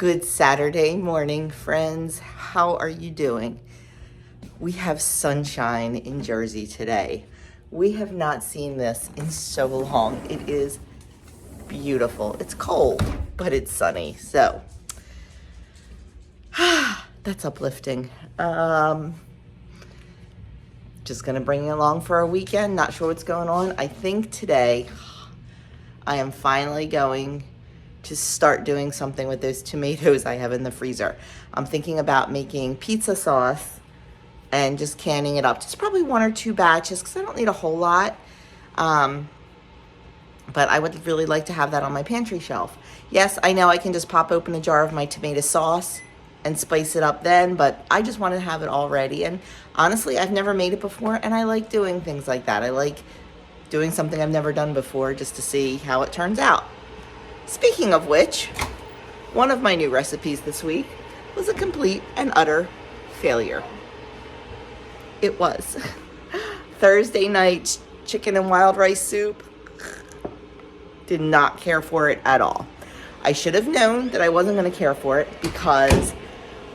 Good Saturday morning, friends. How are you doing? We have sunshine in Jersey today. We have not seen this in so long. It is beautiful. It's cold, but it's sunny. So, that's uplifting. Just gonna bring you along for a weekend. Not sure what's going on. I think today I am finally going to start doing something with those tomatoes I have in the freezer. I'm thinking about making pizza sauce and just canning it up. Just probably 1 or 2 batches because I don't need a whole lot. But I would really like to have that on my pantry shelf. Yes, I know I can just pop open a jar of my tomato sauce and spice it up then, but I just want to have it all ready. And honestly, I've never made it before, and I like doing things like that. I like doing something I've never done before just to see how it turns out. Speaking of which, one of my new recipes this week was a complete and utter failure. It was. Thursday night chicken and wild rice soup. Did not care for it at all. I should have known that I wasn't going to care for it because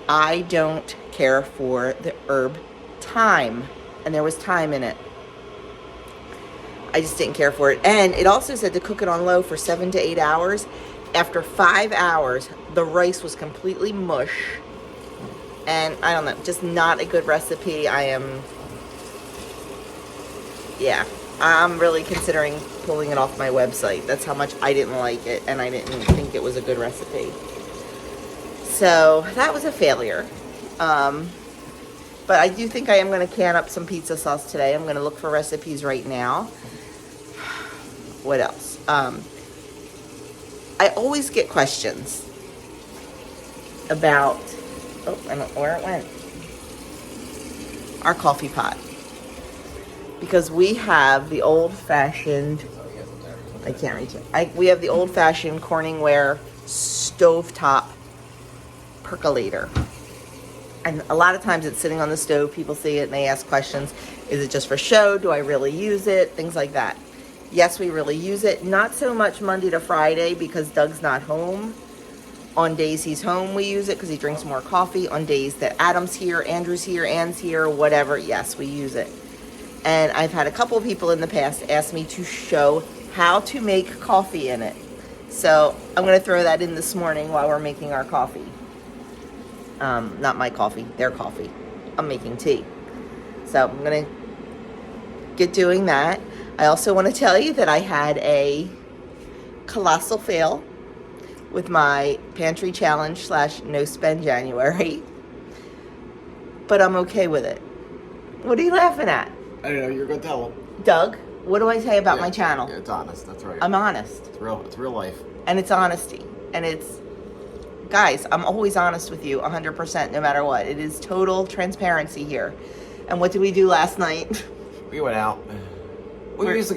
I don't care for the herb thyme. And there was thyme in it. I just didn't care for it. And it also said to cook it on low for 7 to 8 hours. After 5 hours, the rice was completely mush. And I don't know, just not a good recipe. I'm really considering pulling it off my website. That's how much I didn't like it, and I didn't think it was a good recipe. So that was a failure. But I do think I am going to can up some pizza sauce today. I'm going to look for recipes right now. What else? I always get questions about, I don't know where it went. Our coffee pot. Because we have the old-fashioned, I can't reach it. We have the old-fashioned Corningware stovetop percolator. And a lot of times it's sitting on the stove. People see it and they ask questions. Is it just for show? Do I really use it? Things like that. Yes, we really use it. Not so much Monday to Friday because Doug's not home. On days he's home, we use it because he drinks more coffee. On days that Adam's here, Andrew's here, Ann's here, whatever, yes, we use it. And I've had a couple of people in the past ask me to show how to make coffee in it. So I'm going to throw that in this morning while we're making our coffee. Not my coffee, their coffee. I'm making tea. So I'm going to get doing that. I also want to tell you that I had a colossal fail with my pantry challenge / no spend January. But I'm okay with it. What are you laughing at? I don't know, you're going to tell them. Doug, what do I say about my channel? Yeah, it's honest, that's right. I'm honest. It's real life. And it's honesty. And it's, guys, I'm always honest with you 100% no matter what. It is total transparency here. And what did we do last night? We went out. We used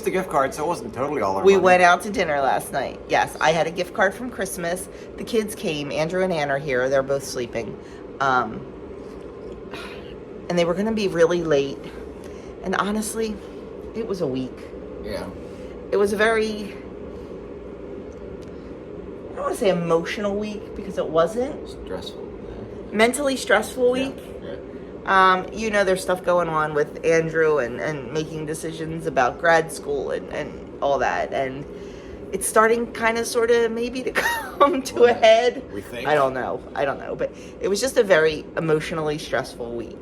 the gift card, so it wasn't totally all our money. We went out to dinner last night. Yes, I had a gift card from Christmas. The kids came. Andrew and Ann are here. They're both sleeping. And they were going to be really late. And honestly, it was a week. Yeah. It was a very, I don't want to say emotional week because it wasn't. Stressful. Mentally stressful week. Yeah. There's stuff going on with Andrew and making decisions about grad school and all that. And it's starting kind of sort of maybe to come to a head. We think. I don't know. But it was just a very emotionally stressful week.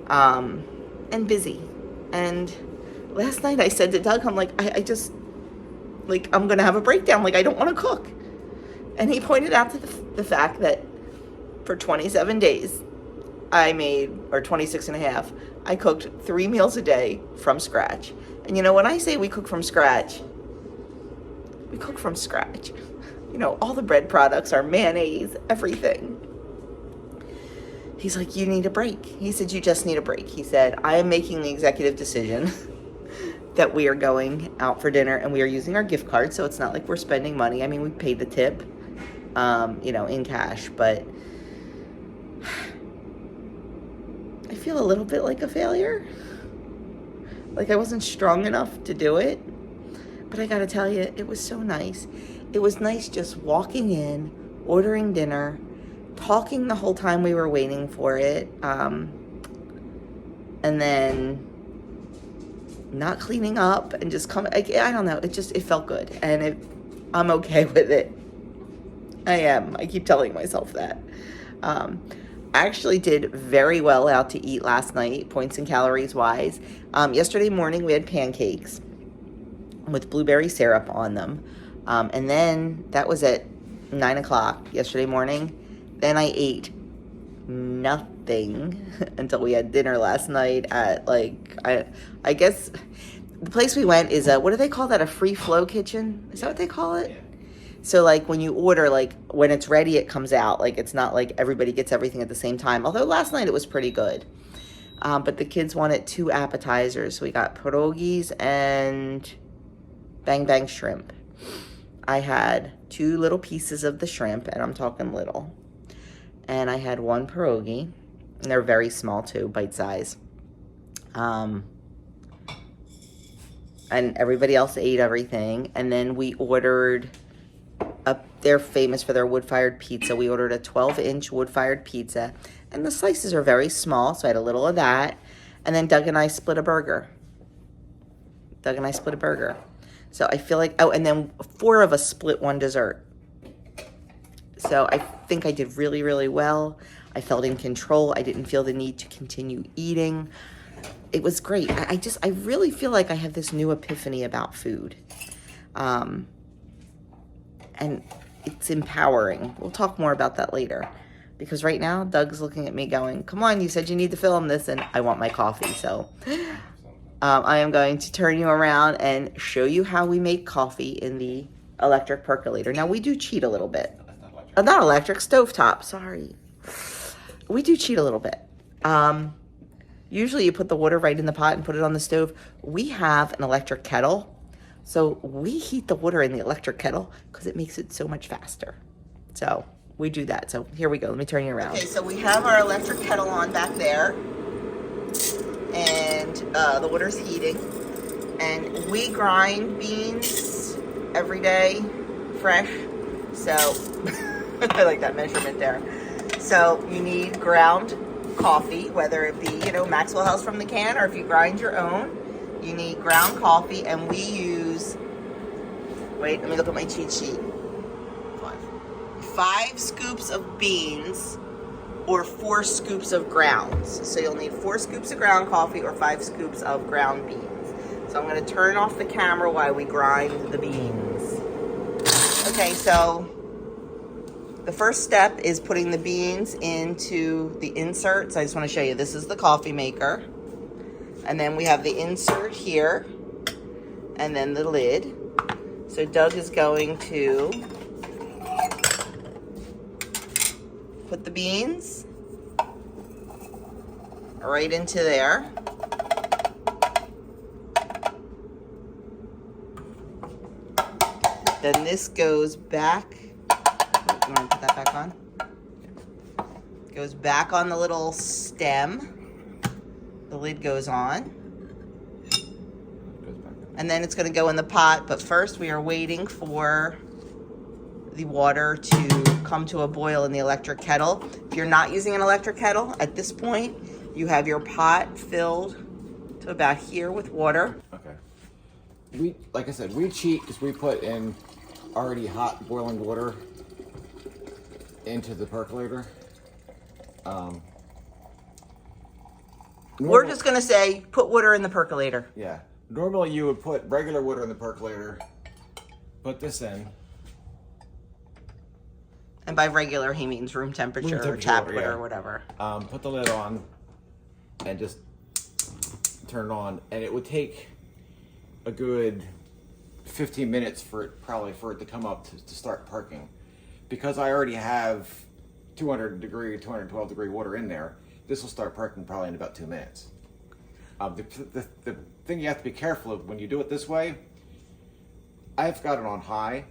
And busy. And last night I said to Doug, I'm like, I just, like, I'm going to have a breakdown. Like, I don't want to cook. And he pointed out to the fact that for 27 days, I made, or 26 and a half, I cooked 3 meals a day from scratch. And when I say we cook from scratch, we cook from scratch. All the bread products, our mayonnaise, everything. He's like, you need a break. He said, you just need a break. He said, I am making the executive decision that we are going out for dinner and we are using our gift card. So it's not like we're spending money. I mean, we paid the tip, in cash, but I feel a little bit like a failure. Like I wasn't strong enough to do it. But I gotta tell you, it was so nice. It was nice just walking in, ordering dinner, talking the whole time we were waiting for it, and then not cleaning up and just coming. I don't know. It felt good, and I'm okay with it. I am. I keep telling myself that. I actually did very well out to eat last night, points and calories wise. Yesterday morning we had pancakes with blueberry syrup on them, and then that was at 9 o'clock yesterday morning. Then I ate nothing until we had dinner last night at I guess the place we went is what do they call that? A free flow kitchen? Is that what they call it? Yeah. So like when you order, like when it's ready, it comes out. Like it's not like everybody gets everything at the same time. Although last night it was pretty good. But the kids wanted 2 appetizers. We got pierogies and bang bang shrimp. I had 2 little pieces of the shrimp, and I'm talking little. And I had 1 pierogi, and they're very small too, bite size. And everybody else ate everything. And then we ordered, they're famous for their wood-fired pizza. We ordered a 12-inch wood-fired pizza. And the slices are very small, so I had a little of that. And then Doug and I split a burger. So I feel like, and then 4 of us split 1 dessert. So I think I did really, really well. I felt in control. I didn't feel the need to continue eating. It was great. I really feel like I have this new epiphany about food. And it's empowering. We'll talk more about that later. Because right now, Doug's looking at me going, come on, you said you need to film this, and I want my coffee. So I am going to turn you around and show you how we make coffee in the electric percolator. Now, we do cheat a little bit. Not electric, stovetop, sorry. We do cheat a little bit. Usually you put the water right in the pot and put it on the stove. We have an electric kettle, so we heat the water in the electric kettle because it makes it so much faster. So we do that. So here we go. Let me turn you around. Okay, so we have our electric kettle on back there, and the water's heating. And we grind beans every day, fresh. So I like that measurement there. So you need ground coffee, whether it be, Maxwell House from the can, or if you grind your own, you need ground coffee. And we use, wait, let me look at my cheat sheet. 5 scoops of beans or 4 scoops of grounds. So you'll need 4 scoops of ground coffee or 5 scoops of ground beans. So I'm going to turn off the camera while we grind the beans. Okay, so the first step is putting the beans into the insert. So I just want to show you, this is the coffee maker. And then we have the insert here, and then the lid. So Doug is going to put the beans right into there. Then this goes back. You want to put that back on? Goes back on the little stem. The lid goes on. And then it's going to go in the pot. But first we are waiting for the water to come to a boil in the electric kettle. If you're not using an electric kettle, at this point, you have your pot filled to about here with water. Okay. Like I said, we cheat because we put in already hot boiling water into the percolator. We're just going to say, put water in the percolator. Yeah. Normally you would put regular water in the percolator, put this in. And by regular, he means room temperature or tap water or whatever. Put the lid on and just turn it on. And it would take a good 15 minutes for it to come up to start perking. Because I already have 212 degree water in there, this will start perking probably in about 2 minutes. The thing you have to be careful of when you do it this way, I've got it on high.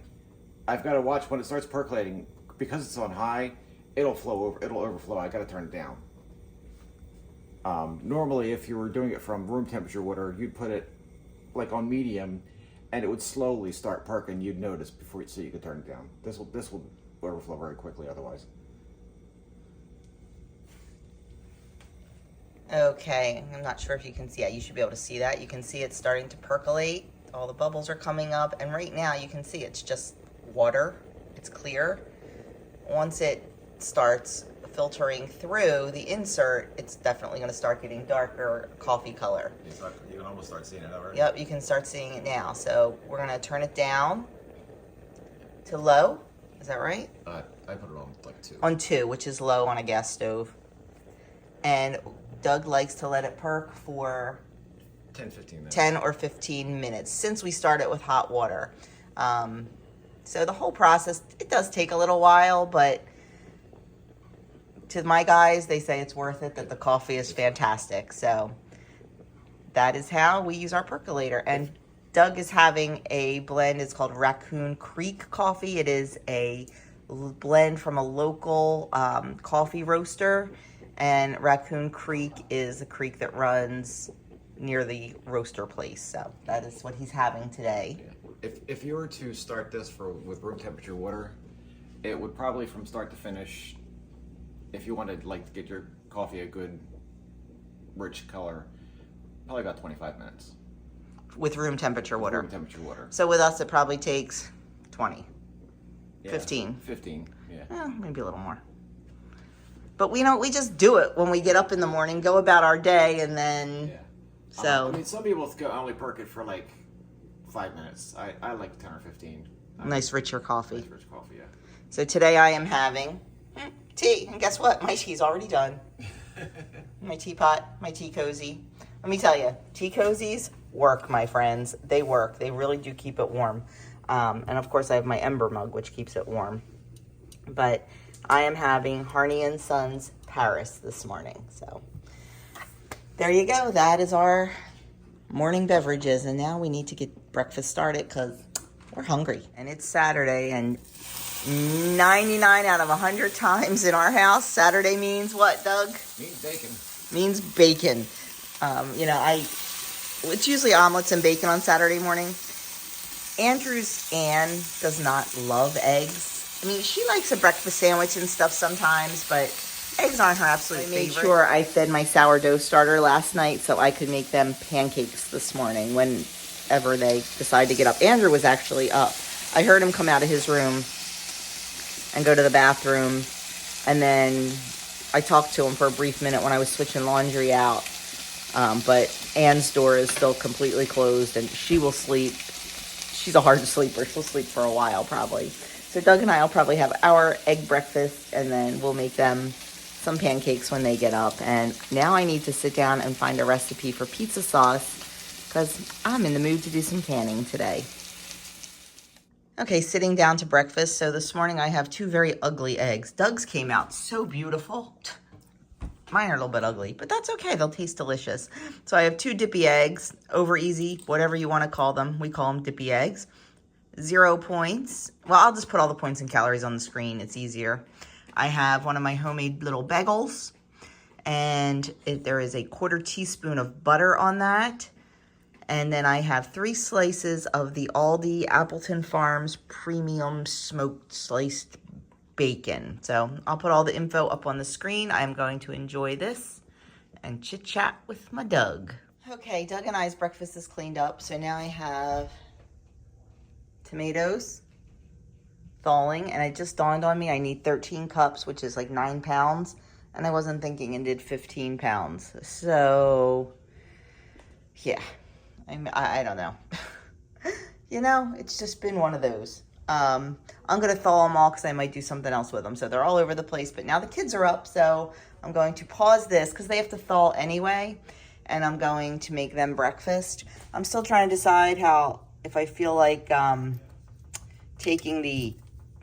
I've got to watch when it starts percolating. Because it's on high, it'll overflow. I got to turn it down. Normally, if you were doing it from room temperature water, you'd put it like on medium, and it would slowly start perking. You'd notice so you could turn it down. This will overflow very quickly otherwise. Okay, I'm not sure if you can see it. You should be able to see that. You can see it's starting to percolate. All the bubbles are coming up, and right now you can see it's just water. It's clear. Once it starts filtering through the insert, it's definitely going to start getting darker coffee color. You can almost start seeing it already. Yep, you can start seeing it now. So we're going to turn it down to low. Is that right? I put it on like 2. On 2, which is low on a gas stove. And Doug likes to let it perk for 10-15 minutes. 10 or 15 minutes since we started with hot water. So the whole process, it does take a little while, but to my guys, they say it's worth it, that the coffee is fantastic. So that is how we use our percolator. And Doug is having a blend. It's called Raccoon Creek coffee. It is a blend from a local coffee roaster. And Raccoon Creek is a creek that runs near the roaster place. So that is what he's having today. Yeah. If you were to start this with room temperature water, it would probably from start to finish, if you wanted to get your coffee a good rich color, probably about 25 minutes. With room temperature water. Room temperature water. So with us, it probably takes 20, Yeah, 15. 15, yeah. Maybe a little more. But we just do it when we get up in the morning, go about our day, and then, Yeah. so. I mean, some people only perk it for 5 minutes. I like 10 or 15. Nice richer coffee. Nice rich coffee, yeah. So today I am having tea, and guess what? My tea's already done. My teapot, my tea cozy. Let me tell you, tea cozies work, my friends. They work. They really do keep it warm. And of course I have my Ember mug, which keeps it warm. But I am having Harney & Sons Paris this morning. So there you go. That is our morning beverages. And now we need to get breakfast started because we're hungry. And it's Saturday, and 99 out of 100 times in our house, Saturday means what, Doug? Means bacon. Means bacon. It's usually omelets and bacon on Saturday morning. Andrew's Ann does not love eggs. I mean, she likes a breakfast sandwich and stuff sometimes, but eggs aren't her absolute favorite. I made sure I fed my sourdough starter last night so I could make them pancakes this morning whenever they decide to get up. Andrew was actually up. I heard him come out of his room and go to the bathroom, and then I talked to him for a brief minute when I was switching laundry out. But Ann's door is still completely closed, and she will sleep. She's a hard sleeper. She'll sleep for a while, probably. So Doug and I will probably have our egg breakfast, and then we'll make them some pancakes when they get up. And now I need to sit down and find a recipe for pizza sauce because I'm in the mood to do some canning today. Okay, sitting down to breakfast. So this morning I have 2 very ugly eggs. Doug's came out so beautiful. Mine are a little bit ugly, but that's okay. They'll taste delicious. So I have 2 dippy eggs, over easy, whatever you want to call them. We call them dippy eggs. 0 points. Well, I'll just put all the points and calories on the screen. It's easier. I have one of my homemade little bagels, and there is a 1/4 teaspoon of butter on that. And then I have 3 slices of the Aldi Appleton Farms Premium Smoked Sliced Bacon. So I'll put all the info up on the screen. I'm going to enjoy this and chit chat with my Doug. Okay, Doug and I's breakfast is cleaned up. So now I have tomatoes thawing, and it just dawned on me I need 13 cups, which is 9 pounds. And I wasn't thinking and did 15 pounds. So yeah, I don't know. It's just been one of those. I'm going to thaw them all because I might do something else with them. So they're all over the place. But now the kids are up, so I'm going to pause this because they have to thaw anyway. And I'm going to make them breakfast. I'm still trying to decide if I feel like taking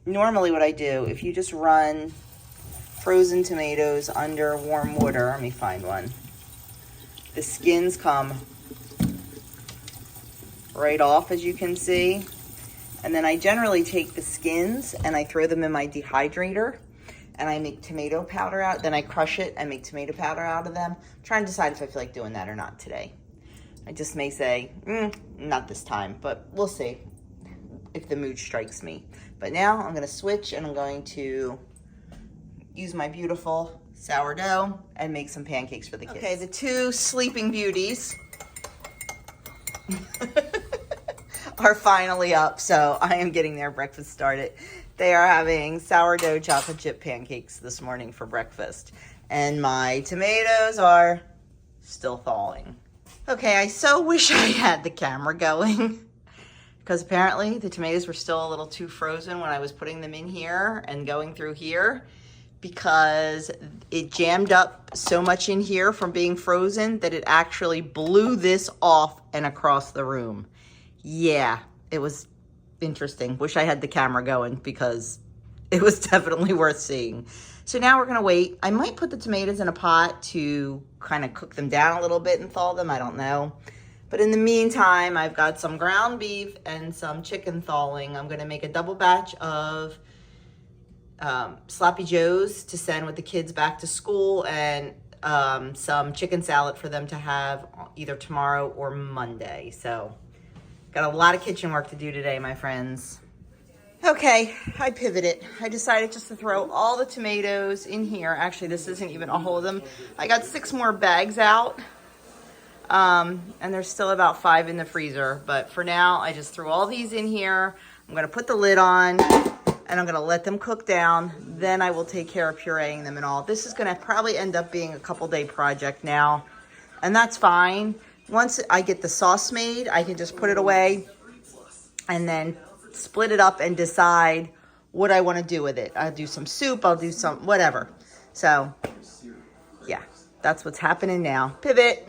normally what I do, if you just run frozen tomatoes under warm water. Let me find one. The skins come right off, as you can see. And then I generally take the skins and I throw them in my dehydrator and I make tomato powder out. Then I crush it and make tomato powder out of them. I'm trying to decide if I feel like doing that or not today. I just may say, not this time, but we'll see. if the mood strikes me. But now I'm gonna switch and I'm going to use my beautiful sourdough and make some pancakes for the kids. Okay, the two sleeping beauties are finally up, so I am getting their breakfast started. They are having sourdough chocolate chip pancakes this morning for breakfast. And my tomatoes are still thawing. Okay, I so wish I had the camera going because apparently the tomatoes were still a little too frozen when I was putting them in here and going through here, because it jammed up so much in here from being frozen that it actually blew this off and across the room. Yeah, it was interesting. Wish I had the camera going because it was definitely worth seeing. So now we're gonna wait. I might put the tomatoes in a pot to kind of cook them down a little bit and thaw them, I don't know. But in the meantime, I've got some ground beef and some chicken thawing. I'm gonna make a double batch of sloppy joes to send with the kids back to school, and some chicken salad for them to have either tomorrow or Monday. So got a lot of kitchen work to do today, my friends. Okay, I pivoted. I decided just to throw all the tomatoes in here. Actually, this isn't even all of them. I got 6 more bags out, and there's still about 5 in the freezer. But for now, I just threw all these in here. I'm gonna put the lid on, and I'm gonna let them cook down. Then I will take care of pureeing them and all. This is gonna probably end up being a couple-day project now, and that's fine. Once I get the sauce made, I can just put it away and then split it up and decide what I want to do with it. I'll do some soup, I'll do some whatever. So yeah, that's what's happening now. Pivot.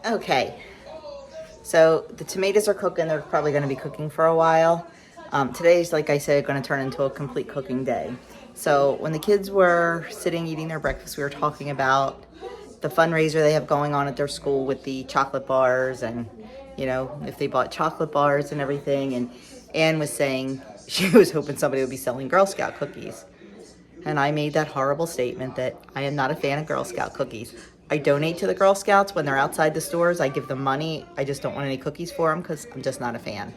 Okay, so the tomatoes are cooking. They're probably going to be cooking for a while. Today's, like I said, going to turn into a complete cooking day. So when the kids were sitting eating their breakfast, we were talking about the fundraiser they have going on at their school with the chocolate bars, and you know, if they bought chocolate bars and everything. And Anne was saying she was hoping somebody would be selling Girl Scout cookies. And I made that horrible statement that I am not a fan of Girl Scout cookies. I donate to the Girl Scouts when they're outside the stores. I give them money. I just don't want any cookies for them because I'm just not a fan.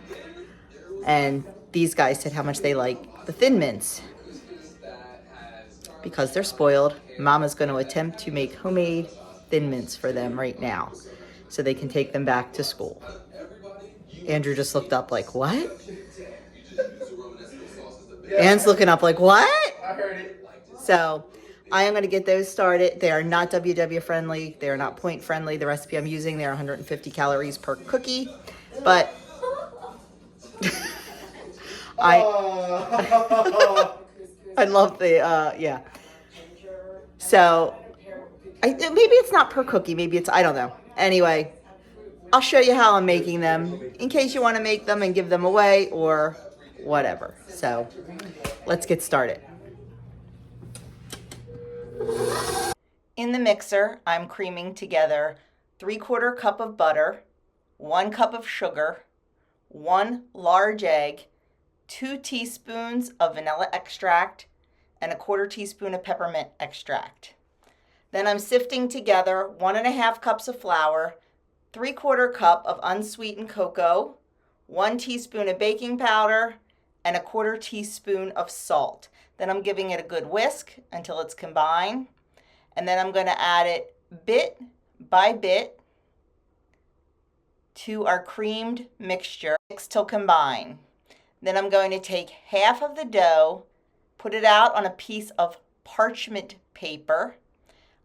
And these guys said how much they like the Thin Mints. Because they're spoiled, Mama's going to attempt to make homemade Thin Mints for them right now so they can take them back to school. Andrew just looked up like, what? Anne's looking up like, what? I heard it. So I am going to get those started. They are not WW friendly. They are not point friendly. The recipe I'm using, they're 150 calories per cookie. But I love the, yeah. So maybe it's not per cookie. Maybe it's, I don't know. Anyway, I'll show you how I'm making them in case you want to make them and give them away or whatever. So let's get started. In the mixer, I'm creaming together 3/4 cup of butter, 1 cup of sugar, 1 large egg, 2 teaspoons of vanilla extract, and 1/4 teaspoon of peppermint extract. Then I'm sifting together 1½ cups of flour, 3/4 cup of unsweetened cocoa, 1 teaspoon of baking powder, and 1/4 teaspoon of salt. Then I'm giving it a good whisk until it's combined. And then I'm going to add it bit by bit to our creamed mixture, mix till combined. Then I'm going to take half of the dough, put it out on a piece of parchment paper.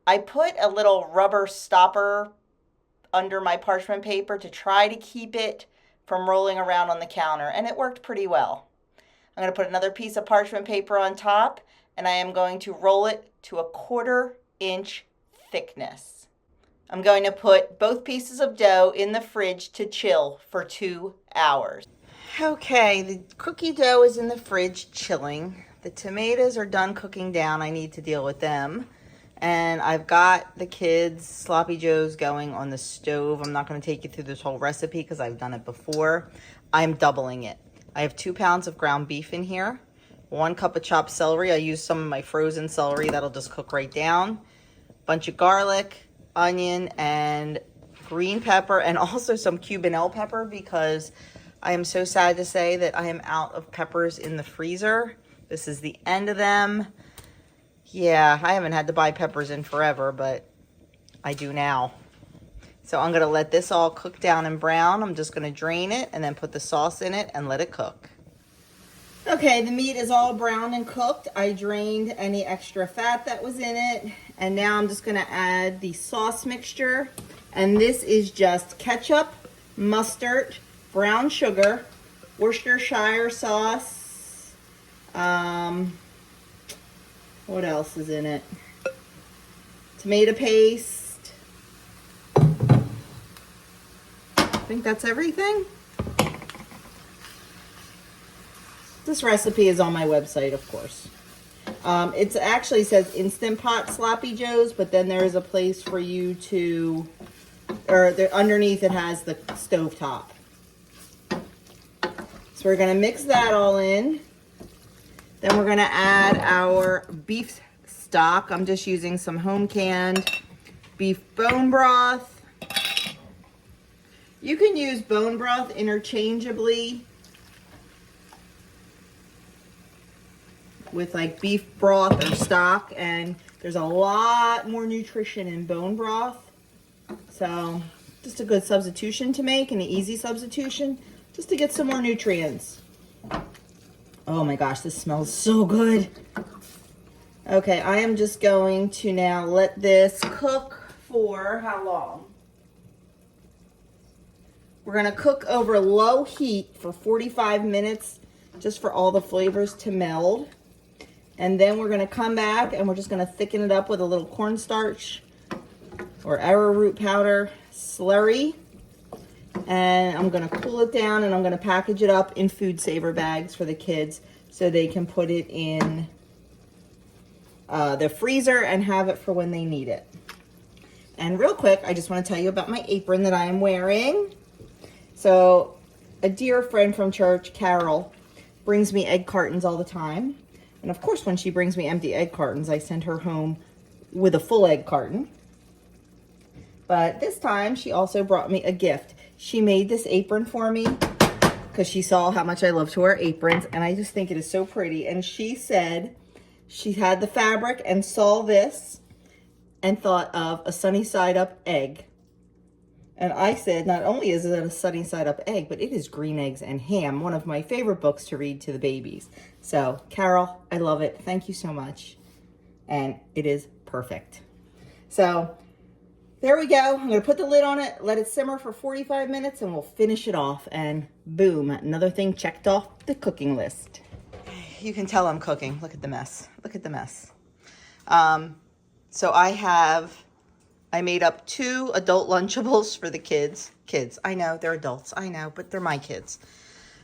I put a little rubber stopper under my parchment paper to try to keep it from rolling around on the counter, and it worked pretty well. I'm going to put another piece of parchment paper on top, and I am going to roll it to 1/4 inch thickness. I'm going to put both pieces of dough in the fridge to chill for 2 hours. Okay, the cookie dough is in the fridge chilling. The tomatoes are done cooking down. I need to deal with them. And I've got the kids' sloppy joes going on the stove. I'm not going to take you through this whole recipe because I've done it before. I'm doubling it. I have 2 pounds of ground beef in here, 1 cup of chopped celery. I use some of my frozen celery. That'll just cook right down. Bunch of garlic, onion, and green pepper, and also some Cubanelle pepper because I am so sad to say that I am out of peppers in the freezer. This is the end of them. Yeah, I haven't had to buy peppers in forever, but I do now. So I'm going to let this all cook down and brown. I'm just going to drain it and then put the sauce in it and let it cook. Okay, the meat is all brown and cooked. I drained any extra fat that was in it. And now I'm just going to add the sauce mixture. And this is just ketchup, mustard, brown sugar, Worcestershire sauce. What else is in it? Tomato paste. I think that's everything. This recipe is on my website, of course. It actually says Instant Pot Sloppy Joes, but then there is a place for you to, or underneath it has the stovetop. So we're going to mix that all in. Then we're going to add our beef stock. I'm just using some home canned beef bone broth. You can use bone broth interchangeably with like beef broth or stock, and there's a lot more nutrition in bone broth. So just a good substitution to make, and an easy substitution just to get some more nutrients. Oh my gosh, this smells so good. Okay, I am just going to now let this cook for how long? We're gonna cook over low heat for 45 minutes just for all the flavors to meld. And then we're gonna come back and we're just gonna thicken it up with a little cornstarch or arrowroot powder slurry. And I'm gonna cool it down and I'm gonna package it up in food saver bags for the kids so they can put it in the freezer and have it for when they need it. And real quick, I just wanna tell you about my apron that I am wearing. So a dear friend from church, Carol, brings me egg cartons all the time. And of course, when she brings me empty egg cartons, I send her home with a full egg carton. But this time, she also brought me a gift. She made this apron for me because she saw how much I love to wear aprons. And I just think it is so pretty. And she said she had the fabric and saw this and thought of a sunny side up egg. And I said, not only is it a sunny side up egg, but it is green eggs and ham, one of my favorite books to read to the babies. So, Carol, I love it. Thank you so much. And it is perfect. So, there we go. I'm going to put the lid on it, let it simmer for 45 minutes, and we'll finish it off. And boom, another thing checked off the cooking list. You can tell I'm cooking. Look at the mess. Look at the mess. So I made up 2 adult Lunchables for the kids. I know, they're adults. I know, but they're my kids.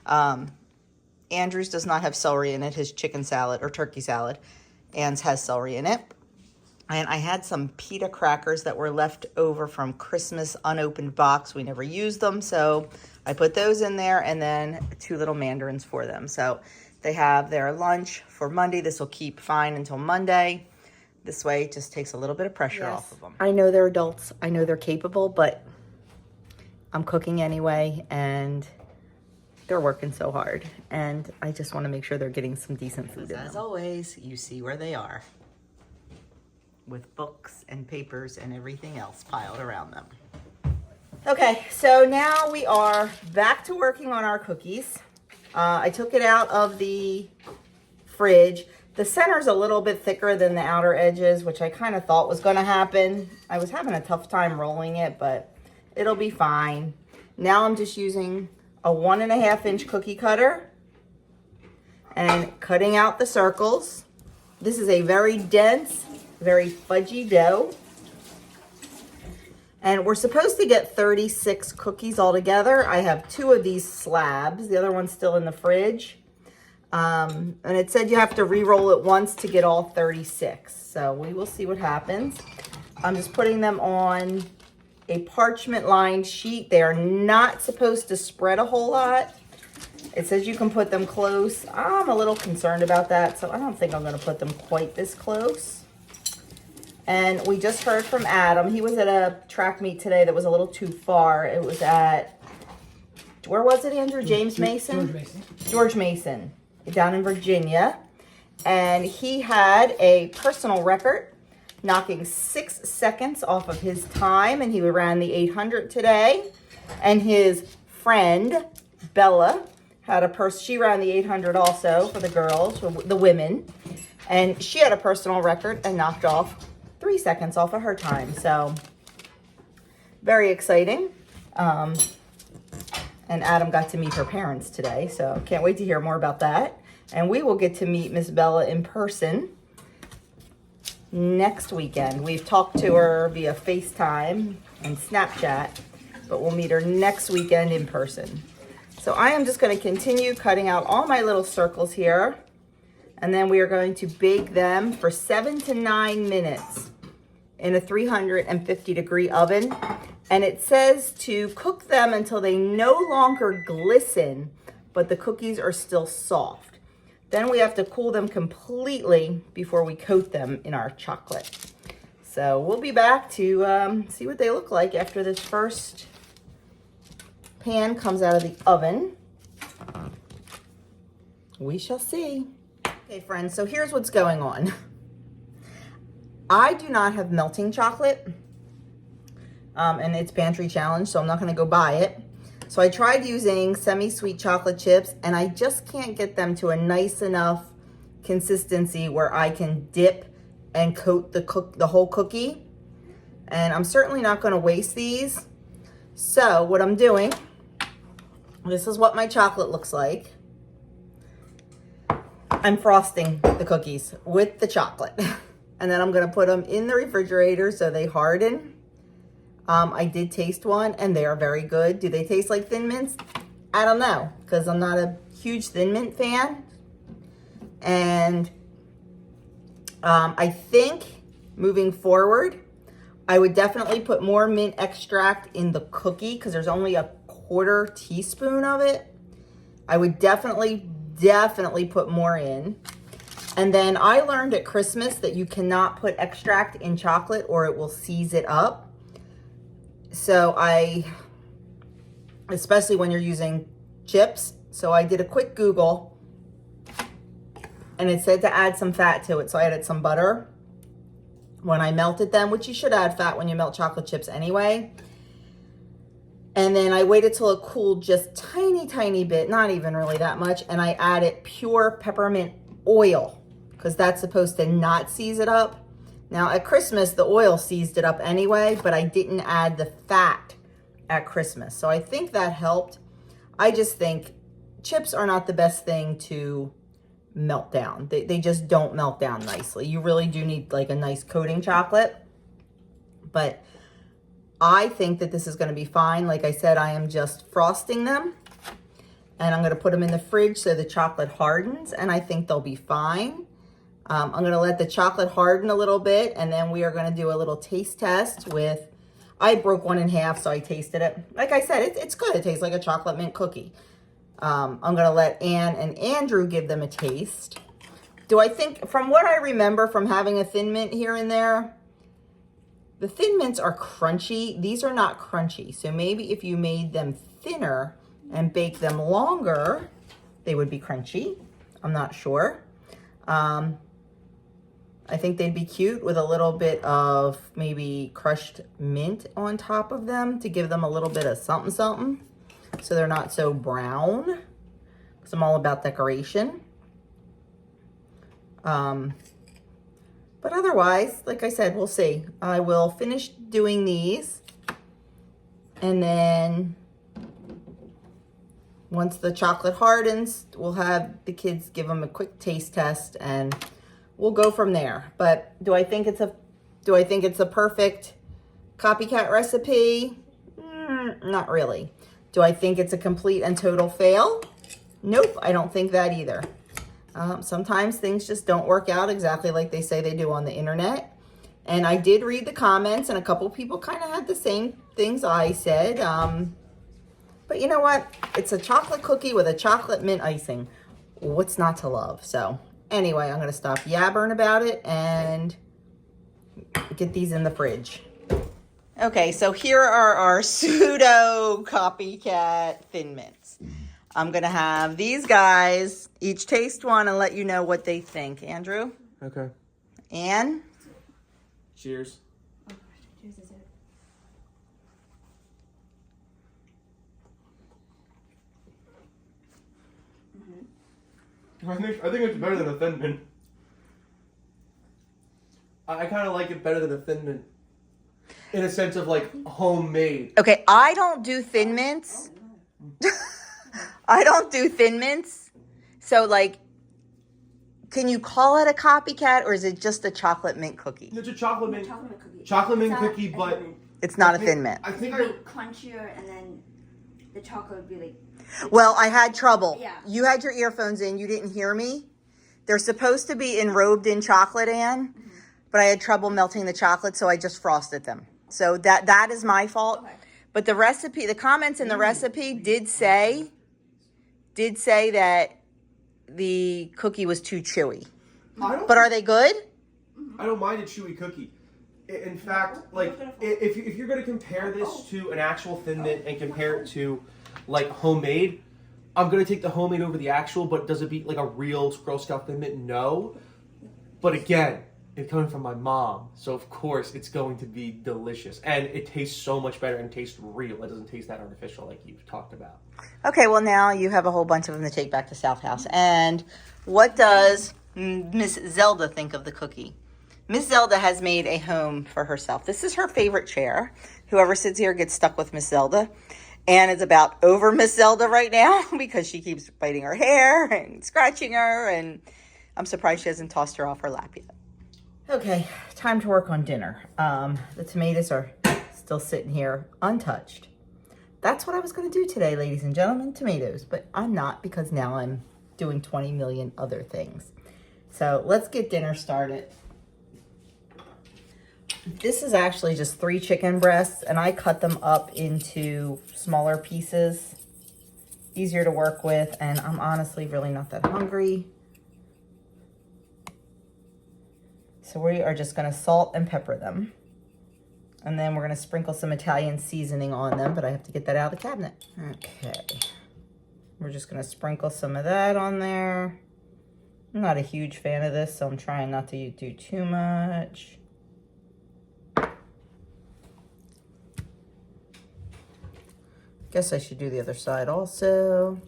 Andrew's does not have celery in it, his chicken salad or turkey salad. Anne's has celery in it. And I had some pita crackers that were left over from Christmas unopened box. We never used them, so I put those in there, and then 2 little mandarins for them. So they have their lunch for Monday. This will keep fine until Monday. This way, it just takes a little bit of pressure off of them. I know they're adults. I know they're capable, but I'm cooking anyway, and they're working so hard. And I just want to make sure they're getting some decent food in them. As always, you see where they are, with books and papers and everything else piled around them. Okay, so now we are back to working on our cookies. I took it out of the fridge. The center's a little bit thicker than the outer edges, which I kind of thought was going to happen. I was having a tough time rolling it, but it'll be fine. Now I'm just using a 1.5-inch cookie cutter and cutting out the circles. This is a very dense, very fudgy dough. And we're supposed to get 36 cookies altogether. I have 2 of these slabs. The other one's still in the fridge. And it said you have to re-roll it once to get all 36. So we will see what happens. I'm just putting them on a parchment lined sheet. They are not supposed to spread a whole lot. It says you can put them close. I'm a little concerned about that, so I don't think I'm going to put them quite this close. And we just heard from Adam. He was at a track meet today that was a little too far. It was at, where was it, Andrew? James Mason? George Mason. George Mason, down in Virginia. And he had a personal record, knocking 6 seconds off of his time. And he ran the 800 today. And his friend, Bella, she ran the 800 also for the girls, for the women. And she had a personal record and knocked off 3 seconds off of her time. So very exciting. And Adam got to meet her parents today. So can't wait to hear more about that. And we will get to meet Miss Bella in person next weekend. We've talked to her via FaceTime and Snapchat, but we'll meet her next weekend in person. So I am just going to continue cutting out all my little circles here. And then we are going to bake them for 7 to 9 minutes in a 350-degree oven. And it says to cook them until they no longer glisten, but the cookies are still soft. Then we have to cool them completely before we coat them in our chocolate. So we'll be back to see what they look like after this first pan comes out of the oven. We shall see. Okay, friends, so here's what's going on. I do not have melting chocolate, and it's pantry challenge, so I'm not gonna go buy it. So I tried using semi-sweet chocolate chips, and I just can't get them to a nice enough consistency where I can dip and coat the whole cookie. And I'm certainly not gonna waste these. So what I'm doing, this is what my chocolate looks like. I'm frosting the cookies with the chocolate. And then I'm gonna put them in the refrigerator so they harden. I did taste one and they are very good. Do they taste like Thin Mints? I don't know, because I'm not a huge Thin Mint fan. And I think moving forward, I would definitely put more mint extract in the cookie because there's only a 1/4 teaspoon of it. I would definitely put more in. And then I learned at Christmas that you cannot put extract in chocolate or it will seize it up. So especially when you're using chips. So I did a quick Google and it said to add some fat to it. So I added some butter when I melted them, which you should add fat when you melt chocolate chips anyway. And then I waited till it cooled just tiny bit, not even really that much. And I added pure peppermint oil because that's supposed to not seize it up. Now at Christmas, the oil seized it up anyway, but I didn't add the fat at Christmas. So I think that helped. I just think chips are not the best thing to melt down. They just don't melt down nicely. You really do need like a nice coating chocolate. But I think that this is going to be fine. Like I said, I am just frosting them and I'm going to put them in the fridge so the chocolate hardens and I think they'll be fine. I'm going to let the chocolate harden a little bit and then we are going to do a little taste test with, I broke one in half so I tasted it. Like I said, it's good. It tastes like a chocolate mint cookie. I'm going to let Anne and Andrew give them a taste. Do I think, from what I remember from having a Thin Mint here and there, the Thin Mints are crunchy. These are not crunchy. So maybe if you made them thinner and baked them longer, they would be crunchy. I'm not sure. I think they'd be cute with a little bit of maybe crushed mint on top of them to give them a little bit of something, something. So they're not so brown. Because I'm all about decoration. But otherwise, like I said, we'll see. I will finish doing these. And then once the chocolate hardens, we'll have the kids give them a quick taste test and we'll go from there. But do I think it's a perfect copycat recipe? Not really. Do I think it's a complete and total fail? Nope, I don't think that either. Sometimes things just don't work out exactly like they say they do on the internet. And I did read the comments and a couple people kind of had the same things I said. But you know what? It's a chocolate cookie with a chocolate mint icing. What's not to love? So anyway, I'm going to stop yabbering about it and get these in the fridge. Okay, so here are our pseudo copycat Thin Mints. I'm gonna have these guys each taste one and let you know what they think. Andrew? Okay. Anne? Cheers. Oh, cheers, is it? I think it's better than a Thin Mint. I kind of like it better than a Thin Mint. In a sense of like homemade. Okay, I don't do Thin Mints. I don't do Thin Mints. So, like, can you call it a copycat or is it just a chocolate mint cookie? It's a chocolate mint cookie. Chocolate mint It's not cookie, a but Thin Mint. It's not a I think- Thin Mint. I think It'd be crunchier, and then the chocolate would be like. Well, I had trouble. Yeah. You had your earphones in. You didn't hear me. They're supposed to be enrobed in chocolate, Anne, but I had trouble melting the chocolate, so I just frosted them. So that is my fault. Okay. But the recipe, the comments in the recipe did say that the cookie was too chewy. But are they good? I don't mind a chewy cookie. In fact, like if you're going to compare this to an actual Thin Mint and compare it to like homemade, I'm going to take the homemade over the actual. But does it beat like a real Girl Scout Thin Mint? No. But again, it's coming from my mom, so of course it's going to be delicious, and it tastes so much better and tastes real. It doesn't taste that artificial like you've talked about. Okay, well now you have a whole bunch of them to take back to South House. And what does Miss Zelda think of the cookie? Miss Zelda has made a home for herself. This is her favorite chair. Whoever sits here gets stuck with Miss Zelda. Anne is about over Miss Zelda right now because she keeps biting her hair and scratching her, and I'm surprised she hasn't tossed her off her lap yet. Okay, time to work on dinner. The tomatoes are still sitting here untouched. That's what I was going to do today, ladies and gentlemen, tomatoes. But I'm not, because now I'm doing 20 million other things. So let's get dinner started. This is actually just 3 chicken breasts, and I cut them up into smaller pieces. Easier to work with, and I'm honestly really not that hungry. So we are just going to salt and pepper them. And then we're going to sprinkle some Italian seasoning on them, but I have to get that out of the cabinet. Okay. We're just going to sprinkle some of that on there. I'm not a huge fan of this, so I'm trying not to do too much. Guess I should do the other side also.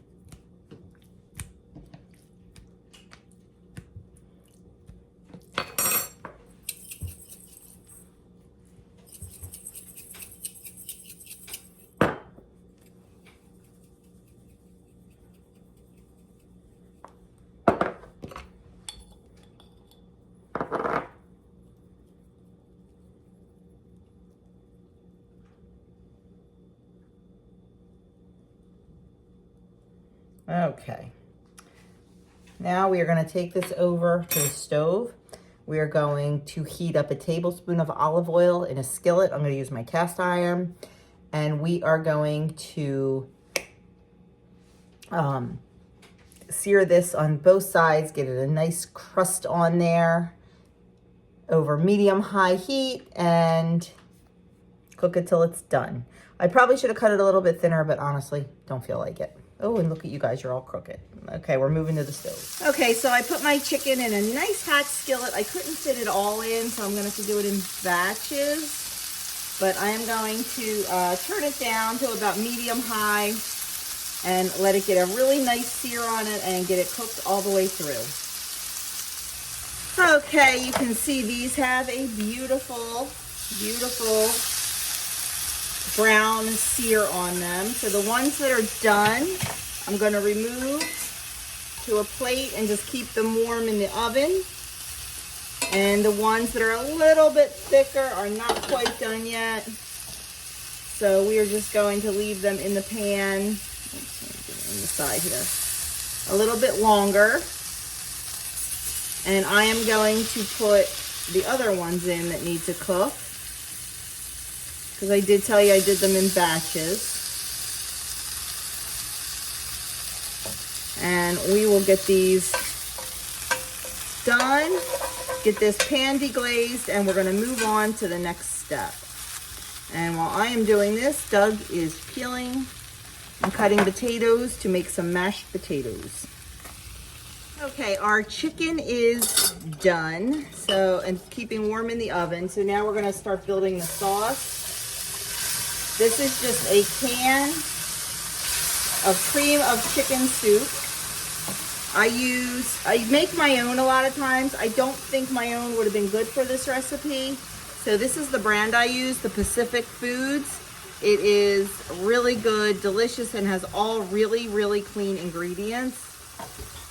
Okay, now we are going to take this over to the stove. We are going to heat up a tablespoon of olive oil in a skillet. I'm going to use my cast iron, and we are going to sear this on both sides, get it a nice crust on there over medium-high heat, and cook it till it's done. I probably should have cut it a little bit thinner, but honestly, don't feel like it. Oh, and look at you guys, you're all crooked. Okay, we're moving to the stove. Okay, so I put my chicken in a nice hot skillet. I couldn't fit it all in, so I'm gonna have to do it in batches. But I am going to turn it down to about medium-high and let it get a really nice sear on it and get it cooked all the way through. Okay, you can see these have a beautiful, beautiful brown sear on them. So the ones that are done, I'm going to remove to a plate and just keep them warm in the oven. And the ones that are a little bit thicker are not quite done yet. So we are just going to leave them in the pan, oops, on the side here, a little bit longer. And I am going to put the other ones in that need to cook, because I did tell you I did them in batches. And we will get these done get this pan deglazed, and we're gonna move on to the next step. And while I am doing this, Doug is peeling and cutting potatoes to make some mashed potatoes. Okay, our chicken is done, so, and keeping warm in the oven. So now we're gonna start building the sauce. This is just a can of cream of chicken soup. I make my own a lot of times. I don't think my own would have been good for this recipe. So this is the brand I use, the Pacific Foods. It is really good, delicious, and has all really, really clean ingredients.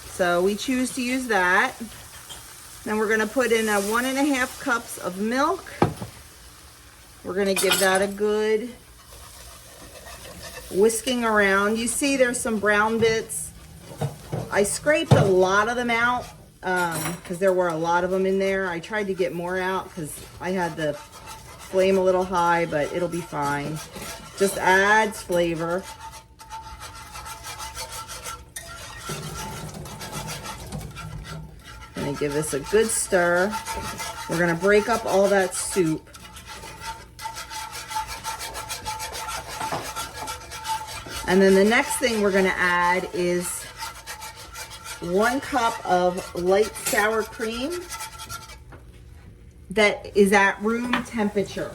So we choose to use that. Then we're gonna put in 1.5 cups of milk. We're gonna give that a good whisking around. You see there's some brown bits. I scraped a lot of them out because there were a lot of them in there. I tried to get more out because I had the flame a little high, but it'll be fine. Just adds flavor. Gonna give this a good stir. We're gonna break up all that soup. And then the next thing we're gonna add is 1 cup of light sour cream that is at room temperature.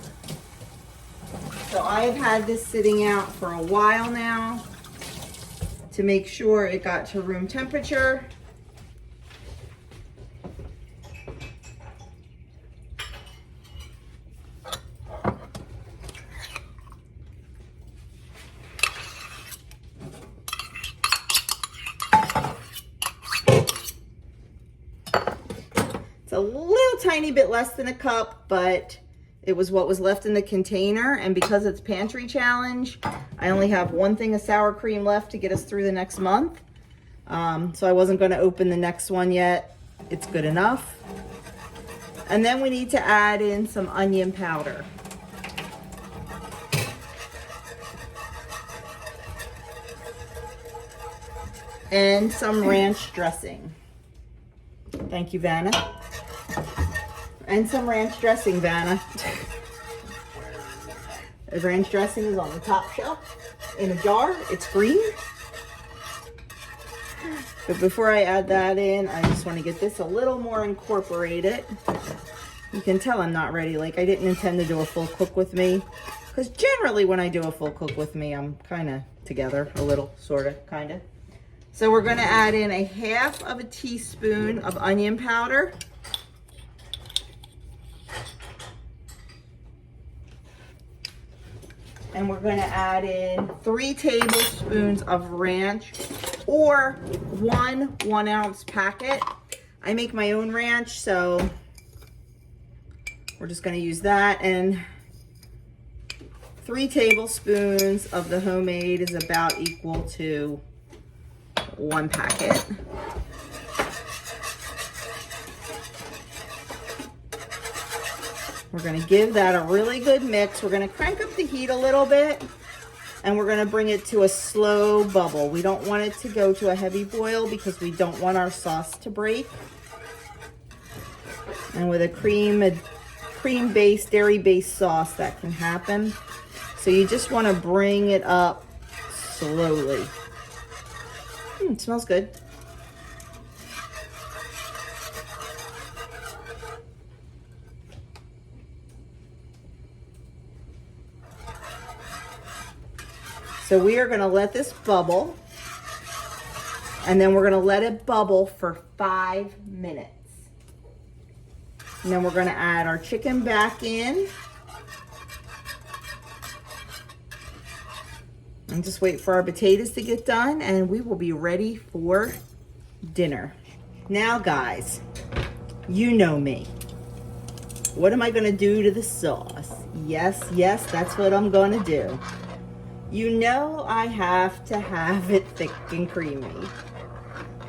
So I've had this sitting out for a while now to make sure it got to room temperature. It's a little tiny bit less than a cup, but it was what was left in the container. And because it's pantry challenge, I only have 1 thing of sour cream left to get us through the next month. So I wasn't going to open the next one yet. It's good enough. And then we need to add in some onion powder. And some ranch dressing. Thank you, Vanna. And some ranch dressing, Vanna. The ranch dressing is on the top shelf in a jar. It's green. But before I add that in, I just want to get this a little more incorporated. You can tell I'm not ready. Like, I didn't intend to do a full cook with me. Because generally when I do a full cook with me, I'm kind of together. A little, sort of, kind of. So we're going to add in 1/2 teaspoon of onion powder. And we're going to add in 3 tablespoons of ranch, or 1 1-ounce packet. I make my own ranch, so we're just going to use that. And 3 tablespoons of the homemade is about equal to 1 packet. We're going to give that a really good mix. We're going to crank up the heat a little bit, and we're going to bring it to a slow bubble. We don't want it to go to a heavy boil because we don't want our sauce to break. And with a cream-based, dairy-based sauce, that can happen. So you just want to bring it up slowly. It smells good. So we are going to let this bubble, and then we're going to let it bubble for 5 minutes. And then we're going to add our chicken back in. And just wait for our potatoes to get done, and we will be ready for dinner. Now, guys, you know me. What am I going to do to the sauce? Yes, that's what I'm going to do. You know I have to have it thick and creamy.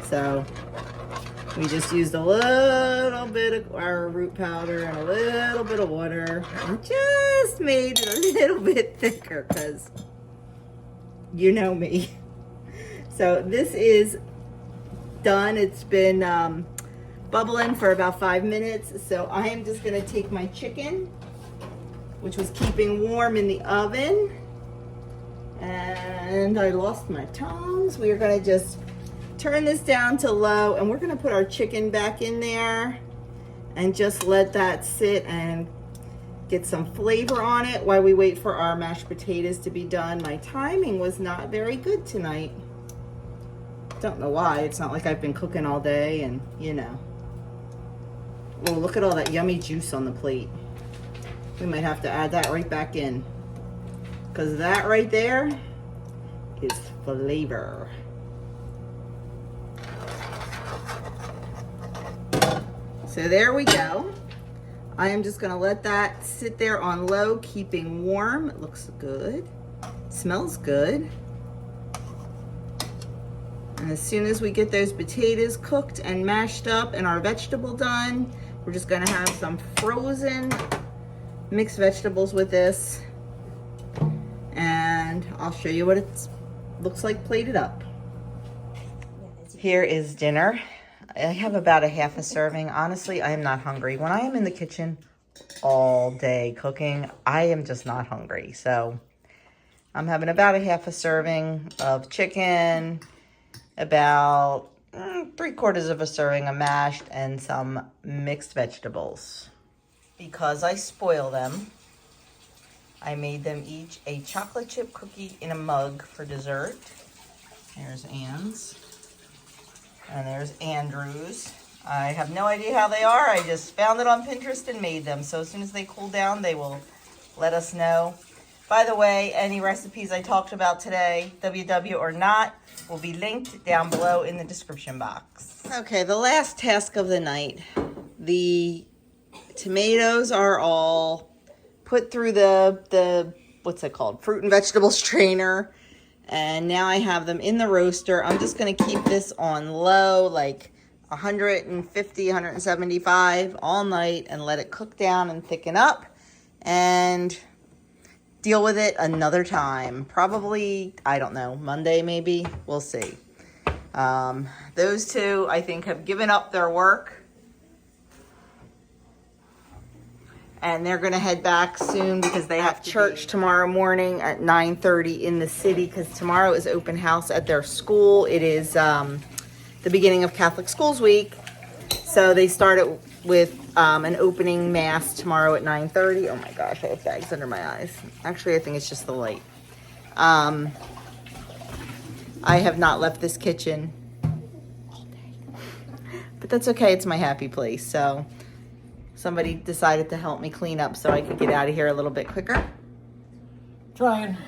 So we just used a little bit of our root powder and a little bit of water and just made it a little bit thicker because you know me. So this is done. It's been bubbling for about 5 minutes. So I am just gonna take my chicken, which was keeping warm in the oven. And I lost my tongs. We are gonna just turn this down to low, and we're gonna put our chicken back in there and just let that sit and get some flavor on it while we wait for our mashed potatoes to be done. My timing was not very good tonight. Don't know why. It's not like I've been cooking all day and, you know. Oh, look at all that yummy juice on the plate. We might have to add that right back in, because that right there is flavor. So there we go. I am just gonna let that sit there on low, keeping warm. It looks good, smells good. And as soon as we get those potatoes cooked and mashed up and our vegetable done, we're just gonna have some frozen mixed vegetables with this. And I'll show you what it looks like plated up. Here is dinner. I have about a half a serving. Honestly, I am not hungry. When I am in the kitchen all day cooking, I am just not hungry. So I'm having about a half a serving of chicken, about 3/4 of a serving of mashed, and some mixed vegetables. Because I spoil them, I made them each a chocolate chip cookie in a mug for dessert. There's Anne's. And there's Andrew's. I have no idea how they are. I just found it on Pinterest and made them. So as soon as they cool down, they will let us know. By the way, any recipes I talked about today, WW or not, will be linked down below in the description box. Okay, the last task of the night. The tomatoes are all put through the what's it called? Fruit and vegetable strainer. And now I have them in the roaster. I'm just gonna keep this on low, like 150, 175 all night, and let it cook down and thicken up, and deal with it another time. Probably, I don't know, Monday maybe, we'll see. Those two, I think, have given up their work. And they're going to head back soon because they have church tomorrow morning at 9:30 in the city, because tomorrow is open house at their school. It is the beginning of Catholic Schools Week. So they start it with an opening mass tomorrow at 9:30. Oh my gosh, I have bags under my eyes. Actually, I think it's just the light. I have not left this kitchen all day. But that's okay. It's my happy place. So somebody decided to help me clean up so I could get out of here a little bit quicker. Trying.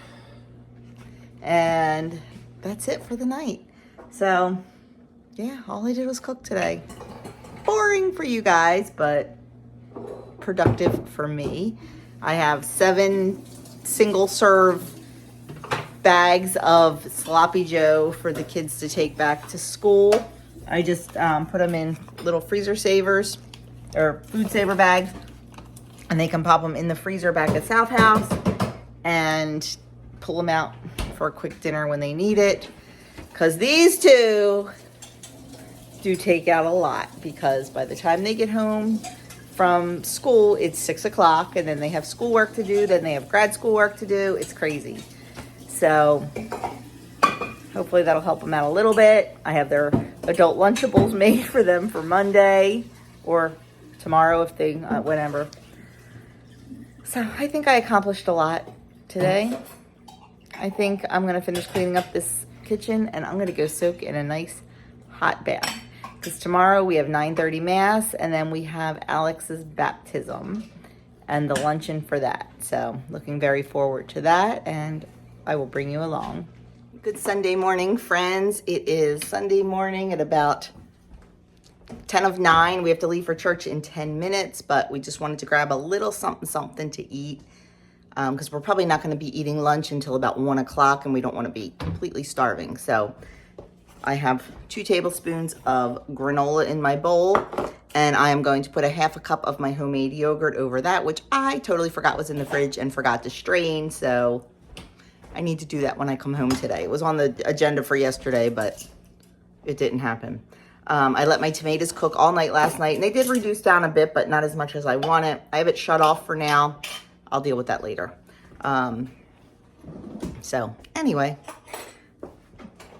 And that's it for the night. So, yeah, all I did was cook today. Boring for you guys, but productive for me. I have 7 single-serve bags of Sloppy Joe for the kids to take back to school. I just put them in little freezer savers, or food saver bags, and they can pop them in the freezer back at South House and pull them out for a quick dinner when they need it. Because these two do take out a lot, because by the time they get home from school, it's 6 o'clock, and then they have schoolwork to do, then they have grad school work to do. It's crazy. So hopefully that'll help them out a little bit. I have their adult Lunchables made for them for Monday or tomorrow if they, whatever. So I think I accomplished a lot today. I think I'm going to finish cleaning up this kitchen, and I'm going to go soak in a nice hot bath. Because tomorrow we have 9:30 Mass, and then we have Alex's baptism and the luncheon for that. So looking very forward to that, and I will bring you along. Good Sunday morning, friends. It is Sunday morning at about 10 of 9. We have to leave for church in 10 minutes, but we just wanted to grab a little something to eat, because we're probably not going to be eating lunch until about 1 o'clock, and we don't want to be completely starving. So I have 2 tablespoons of granola in my bowl, and I am going to put a half a cup of my homemade yogurt over that, which I totally forgot was in the fridge and forgot to strain. So I need to do that when I come home today. It was on the agenda for yesterday, but it didn't happen. I let my tomatoes cook all night last night, and they did reduce down a bit, but not as much as I want it. I have it shut off for now. I'll deal with that later. So anyway,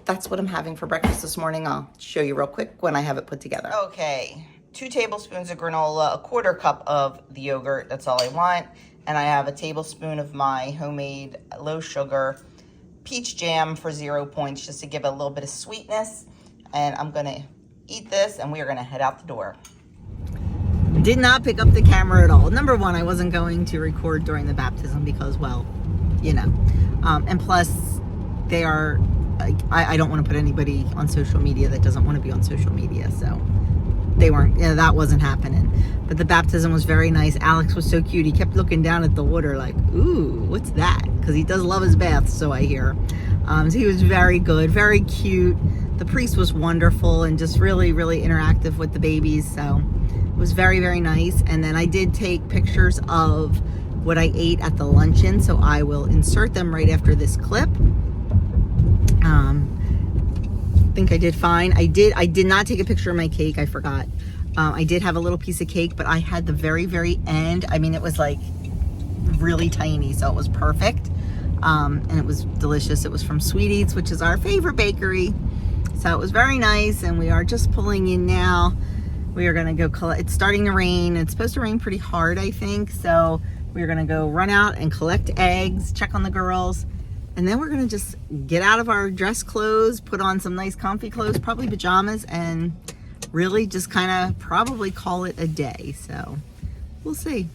that's what I'm having for breakfast this morning. I'll show you real quick when I have it put together. Okay, 2 tablespoons of granola, a 1/4 cup of the yogurt. That's all I want. And I have a tablespoon of my homemade low sugar peach jam for 0 points, just to give it a little bit of sweetness. And I'm gonna eat this, and we are gonna head out the door. Did not pick up the camera at all. Number one, I wasn't going to record during the baptism because, well, you know. And plus, they are, I don't want to put anybody on social media that doesn't want to be on social media, so they weren't, you know, that wasn't happening. But the baptism was very nice. Alex was so cute. He kept looking down at the water like, ooh, what's that? Because he does love his baths, so I hear. So he was very good, very cute. The priest was wonderful and just really, really interactive with the babies. So it was very, very nice. And then I did take pictures of what I ate at the luncheon, so I will insert them right after this clip. I think I did fine. I did not take a picture of my cake. I forgot. I did have a little piece of cake, but I had the very, very end. I mean, it was like really tiny, so it was perfect. And it was delicious. It was from Sweet Eats, which is our favorite bakery. So it was very nice, and we are just pulling in now. We are gonna go collect. It's starting to rain. It's supposed to rain pretty hard, I think. So we're gonna go run out and collect eggs, check on the girls, and then we're gonna just get out of our dress clothes, put on some nice comfy clothes, probably pajamas, and really just kind of probably call it a day. So we'll see.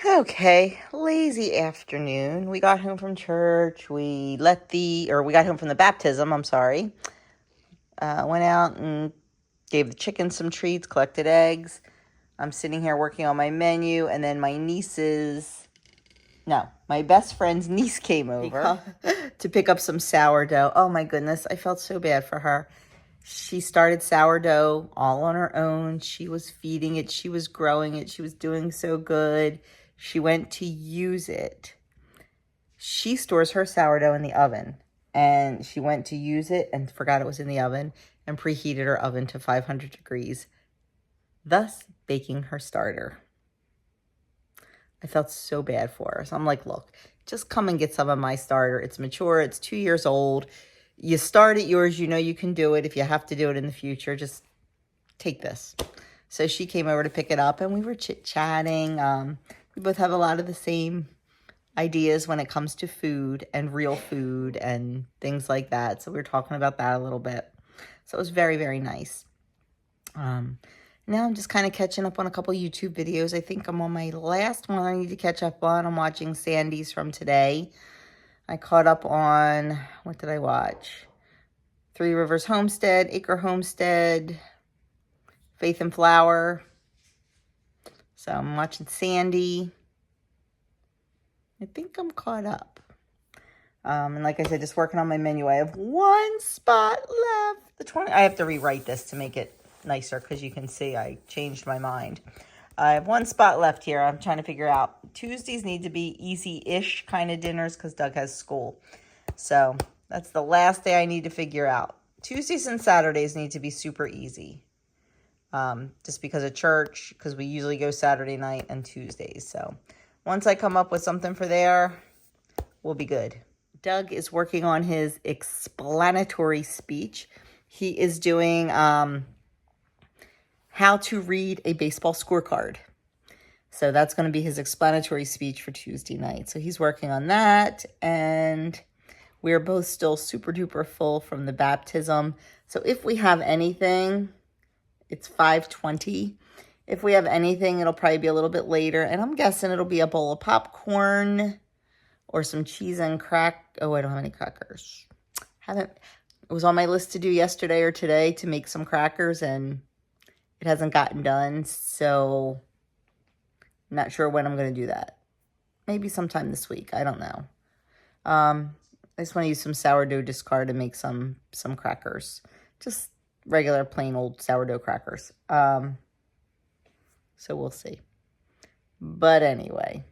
Okay, lazy afternoon. We got home from church. We got home from the baptism, I'm sorry. Went out and gave the chickens some treats, collected eggs. I'm sitting here working on my menu, and then my best friend's niece came over to pick up some sourdough. Oh my goodness, I felt so bad for her. She started sourdough all on her own. She was feeding it. She was growing it. She was doing so good. She went to use it. She stores her sourdough in the oven, and she went to use it and forgot it was in the oven and preheated her oven to 500 degrees, thus baking her starter. I felt so bad for her. So I'm like, look, just come and get some of my starter. It's mature. It's 2 years old. You start at yours. You know you can do it. If you have to do it in the future, just take this. So she came over to pick it up, and we were chit-chatting. We both have a lot of the same ideas when it comes to food and real food and things like that. So we were talking about that a little bit. So it was very, very nice. Now I'm just kind of catching up on a couple YouTube videos. I think I'm on my last one I need to catch up on. I'm watching Sandy's from today. I caught up on, what did I watch? Three Rivers Homestead, Acre Homestead, Faith and Flower. So I'm watching Sandy. I think I'm caught up. And like I said, just working on my menu. I have one spot left. I have to rewrite this to make it nicer because you can see I changed my mind. I have one spot left here. I'm trying to figure out. Tuesdays need to be easy-ish kind of dinners because Doug has school. So that's the last day I need to figure out. Tuesdays and Saturdays need to be super easy. Just because of church, because we usually go Saturday night and Tuesdays. So once I come up with something for there, we'll be good. Doug is working on his explanatory speech. He is doing how to read a baseball scorecard. So that's going to be his explanatory speech for Tuesday night. So he's working on that, and we're both still super duper full from the baptism. So if we have anything, it's 5:20. If we have anything, it'll probably be a little bit later, and I'm guessing it'll be a bowl of popcorn or some cheese and oh, I don't have any crackers. It was on my list to do yesterday or today to make some crackers, and it hasn't gotten done, so I'm not sure when I'm going to do that. Maybe sometime this week. I don't know. I just want to use some sourdough discard to make some crackers. Just regular plain old sourdough crackers. So we'll see. But anyway,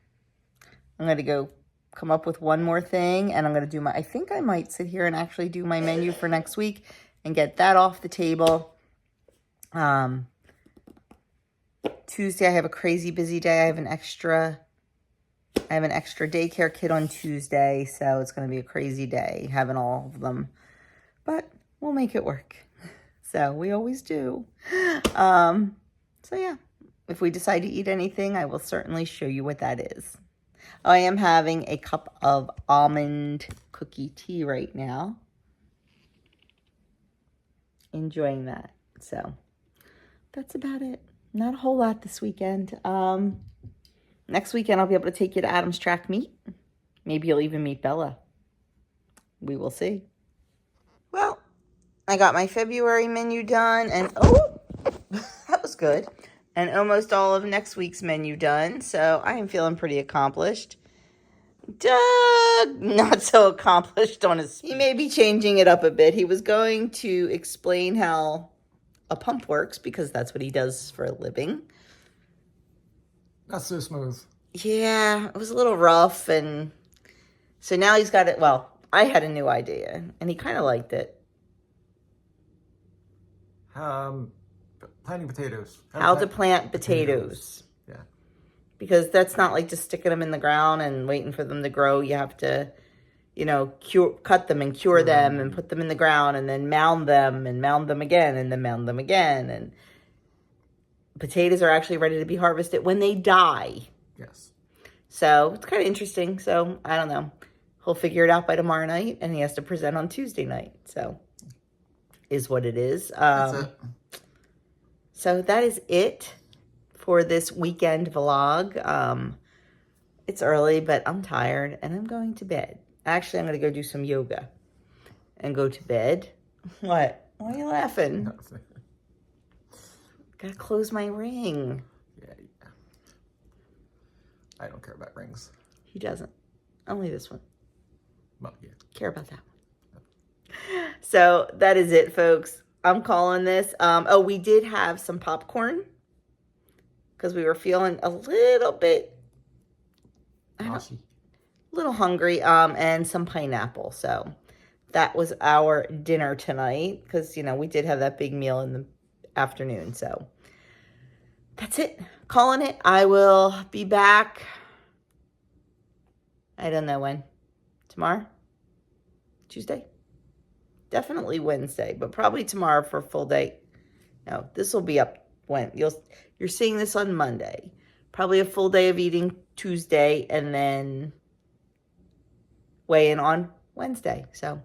I'm going to go come up with one more thing, and I'm going to do I think I might sit here and actually do my menu for next week and get that off the table. Tuesday, I have a crazy busy day. I have an extra daycare kid on Tuesday, so it's going to be a crazy day having all of them. But we'll make it work. So we always do. So yeah, if we decide to eat anything, I will certainly show you what that is. I am having a cup of almond cookie tea right now. Enjoying that. So that's about it. Not a whole lot this weekend. Next weekend, I'll be able to take you to Adam's Track Meet. Maybe you'll even meet Bella. We will see. Well, I got my February menu done, and oh, that was good. And almost all of next week's menu done, so I am feeling pretty accomplished. Doug, not so accomplished on his... He may be changing it up a bit. He was going to explain how a pump works, because that's what he does for a living. Not so smooth. Yeah, it was a little rough, and so now he's got it. Well, I had a new idea, and he kind of liked it. Planting potatoes. How to plant potatoes. Yeah. Because that's not like just sticking them in the ground and waiting for them to grow. You have to, cut them and cure them and put them in the ground and then mound them again and then mound them again. And potatoes are actually ready to be harvested when they die. Yes. So it's kind of interesting. So I don't know. He'll figure it out by tomorrow night, and he has to present on Tuesday night. So is what it is. That's it. So that is it for this weekend vlog. It's early, but I'm tired and I'm going to bed. Actually, I'm going to go do some yoga and go to bed. What? Why are you laughing? Nothing. Gotta close my ring. Yeah. I don't care about rings. He doesn't. Only this one. Well, yeah. Care about that one. So that is it, folks. I'm calling this. We did have some popcorn because we were feeling a little bit, little hungry, and some pineapple. So that was our dinner tonight because, we did have that big meal in the afternoon. So that's it. Calling it. I will be back. I don't know when. Tomorrow? Tuesday? Definitely Wednesday, but probably tomorrow for a full day. No, this will be up when you're seeing this on Monday. Probably a full day of eating Tuesday and then weigh in on Wednesday. So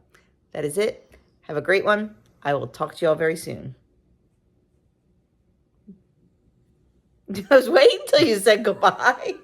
that is it. Have a great one. I will talk to you all very soon. I was waiting until you said goodbye.